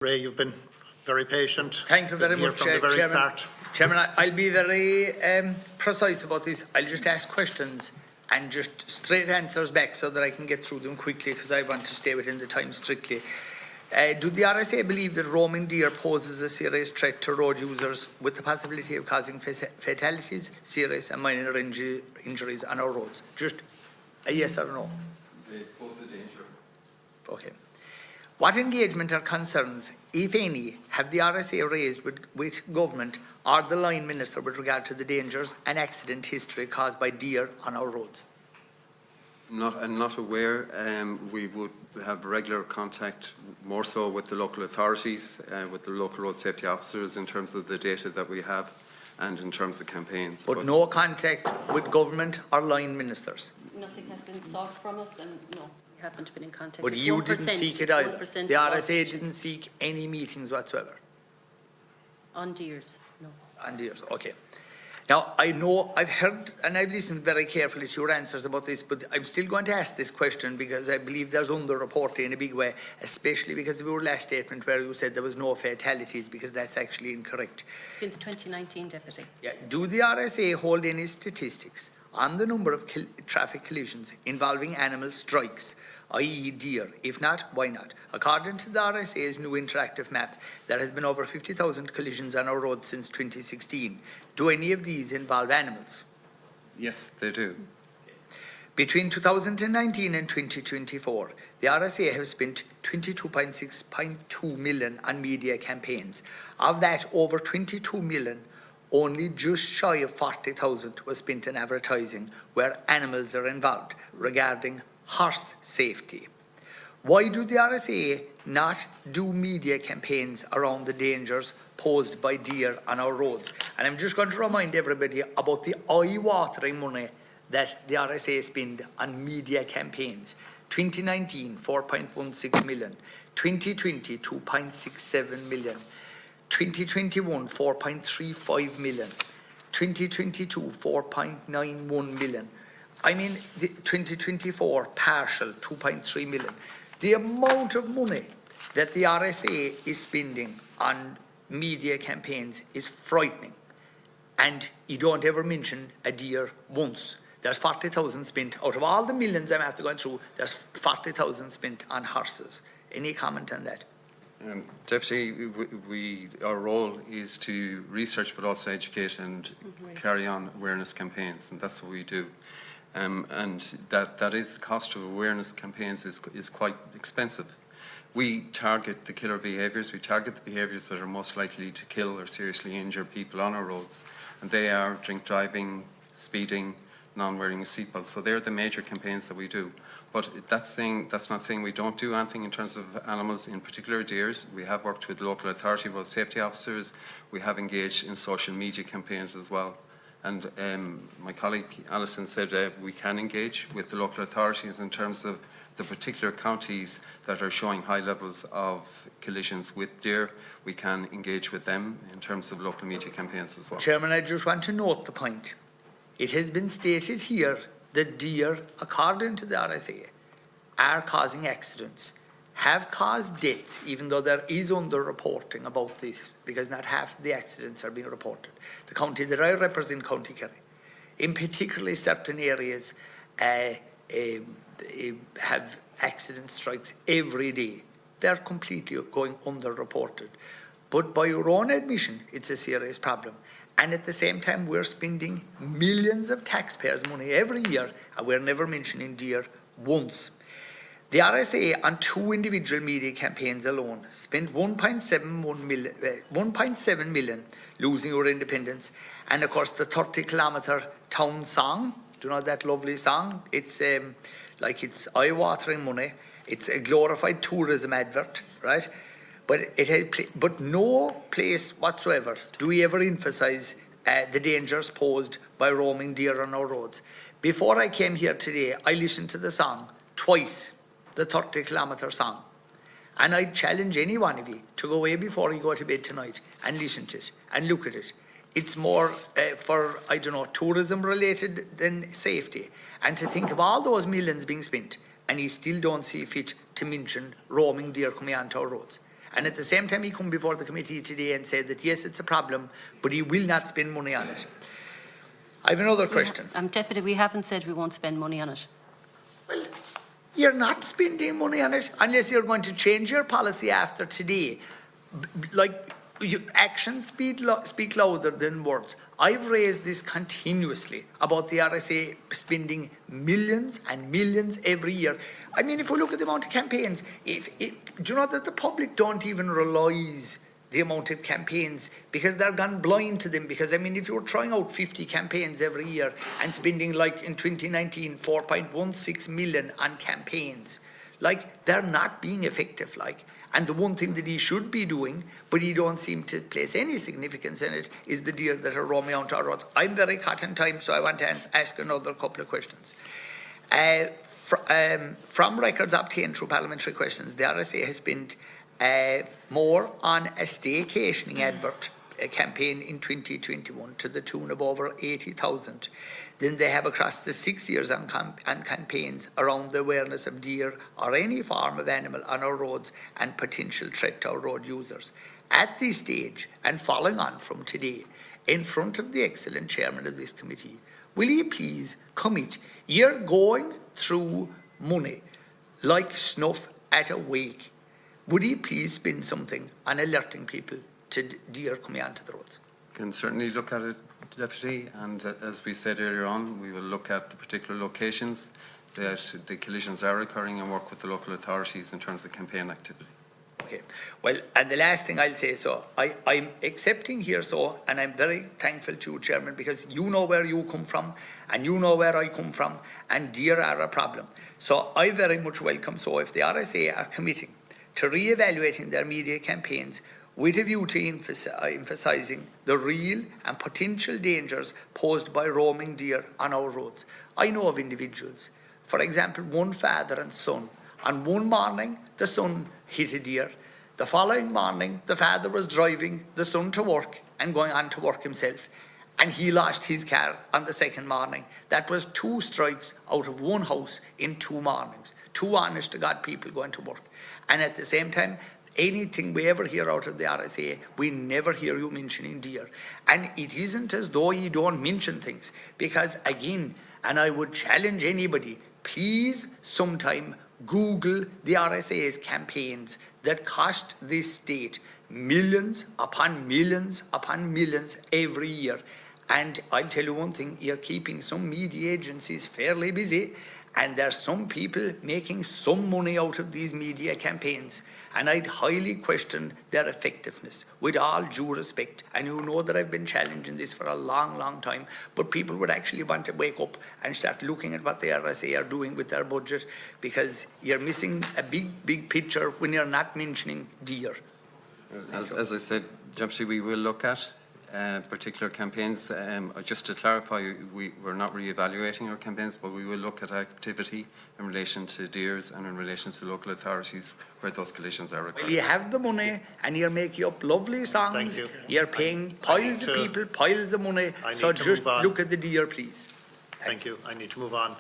Ray, you've been very patient. Thank you very much, from the very Chairman. start. Chairman, I'll be very precise about this. I'll just ask questions and just straight answers back so that I can get through them quickly, because I want to stay within the time strictly. Do the RSA believe that roaming deer poses a serious threat to road users with the possibility of causing fatalities, serious and minor injuries on our roads? Just a yes or no. They pose a danger. Okay. What engagement or concerns, if any, have the RSA raised with government or the line minister with regard to the dangers and accident history caused by deer on our roads? I'm not aware. We would have regular contact, more so with the local authorities, with the local road safety officers, in terms of the data that we have and in terms of campaigns. But no contact with government or line ministers? Nothing has been sought from us, and no, we haven't been in contact. But It's you 1%, didn't seek it either? 1% The of RSA all didn't seek any meetings whatsoever? on deers, no. On deers, okay. Now, I know I've heard and I've listened very carefully to your answers about this, but I'm still going to ask this question because I believe there's under-reporting in a big way, especially because of your last statement where you said there was no fatalities, because that's actually incorrect. Since 2019, Deputy. Yeah. Do the RSA hold any statistics on the number of traffic collisions involving animal strikes, i.e. deer? If not, why not? According to the RSA's new interactive map, there has been over 50,000 collisions on our roads since 2016. Do any of these involve animals? Yes, they do. Between 2019 and 2024, the RSA have spent 22.6 million on media campaigns. Of that, over 22 million, only just shy of 40,000 was spent on advertising where animals are involved regarding horse safety. Why do the RSA not do media campaigns around the dangers posed by deer on our roads? And I'm just going to remind everybody about the eye-watering money that the RSA spend on media campaigns. 2019, 4.16 million. 2020, 2.67 million. 2021, 4.35 million. 2022, 4.91 million. I mean, the 2024 partial, 2.3 million. The amount of money that the RSA is spending on media campaigns is frightening. And you don't ever mention a deer once. There's 40,000 spent, out of all the millions I'm after going through, there's 40,000 spent on horses. Any comment on that? Deputy, our role is to research but also educate and carry on awareness campaigns, and that's what we do. And that is the cost of awareness campaigns is quite expensive. We target the killer behaviours, we target the behaviours that are most likely to kill or seriously injure people on our roads, and they are drink driving, speeding, non-wearing a seatbelt. So they're the major campaigns that we do. But that's not saying we don't do anything in terms of animals, in particular deers. We have worked with local authority road safety officers. We have engaged in social media campaigns as well. And my colleague Alison said we can engage with the local authorities in terms of the particular counties that are showing high levels of collisions with deer. We can engage with them in terms of local media campaigns as well. Chairman, I just want to note the point. It has been stated here that deer, according to the RSA, are causing accidents, have caused deaths, even though there is under-reporting about this, because not half the accidents are being reported. The county that I represent, County Kerry, in particularly certain areas, have accident strikes every day. They're completely going under-reported. But by your own admission, it's a serious problem. And at the same time, we're spending millions of taxpayers' money every year, and we're never mentioning deer once. The RSA on 2 individual media campaigns alone spent 1.7 million losing your independence. And of course, the 30-kilometre town song, do you know that lovely song? It's like it's eye-watering money. It's a glorified tourism advert, right? But no place whatsoever do we ever emphasise the dangers posed by roaming deer on our roads. Before I came here today, I listened to the song twice, the 30-kilometre song. And I challenge any one of you to go away before you go to bed tonight and listen to it and look at it. It's more for, I don't know, tourism related than safety. And to think of all those millions being spent, and you still don't see fit to mention roaming deer coming onto our roads. And at the same time, he come before the committee today and said that yes, it's a problem, but he will not spend money on it. I have another question. Deputy, we haven't said we won't spend money on it. Well, you're not spending money on it unless you're going to change your policy after today. Actions speak louder than words. I've raised this continuously about the RSA spending millions and millions every year. I mean, if we look at the amount of campaigns, do you know that the public don't even realise the amount of campaigns because they're gone blind to them? Because, I mean, if you're trying out 50 campaigns every year and spending, like in 2019, 4.16 million on campaigns, like, they're not being effective, like. And the one thing that he should be doing, but he don't seem to place any significance in it, is the deer that are roaming out our roads. I'm very caught in time, so I want to ask another couple of questions. From records obtained through parliamentary questions, the RSA has spent more on a staycationing advert campaign in 2021 to the tune of over 80,000 than they have across the 6 years on campaigns around the awareness of deer or any form of animal on our roads and potential threat to our road users. At this stage, and following on from today, in front of the excellent chairman of this committee, will you please commit? You're going through money like snuff at a wake. Would you please spend something on alerting people to deer coming onto the roads? Can certainly look at it, Deputy, and as we said earlier on, we will look at the particular locations that the collisions are occurring and work with the local authorities in terms of campaign activity. Okay, well, and the last thing I'll say, so I'm accepting here, so, and I'm very thankful to you, Chairman, because you know where you come from and you know where I come from, and deer are a problem. So I very much welcome, so if the RSA are committing to re-evaluating their media campaigns with a view to emphasising the real and potential dangers posed by roaming deer on our roads. I know of individuals, for example, one father and son. On one morning, the son hit a deer. The following morning, the father was driving the son to work and going on to work himself, and he lost his car on the second morning. That was 2 strikes out of one house in 2 mornings. 2 honest-to-God people going to work. And at the same time, anything we ever hear out of the RSA, we never hear you mentioning deer. And it isn't as though you don't mention things, because again, and I would challenge anybody, please sometime Google the RSA's campaigns that cost this state millions upon millions upon millions every year. And I'll tell you one thing, you're keeping some media agencies fairly busy, and there's some people making some money out of these media campaigns, and I'd highly question their effectiveness, with all due respect. And you know that I've been challenging this for a long, long time, but people would actually want to wake up and start looking at what the RSA are doing with their budget, because you're missing a big picture when you're not mentioning deer. As I said, Deputy, we will look at particular campaigns. Just to clarify, we're not re-evaluating our campaigns, but we will look at activity in relation to deers and in relation to local authorities where those collisions are occurring. Well, you have the money and you're making up lovely songs. Thank you. You're paying piles of people, piles of money. So just look at the deer, please. Thank you. I need to move on.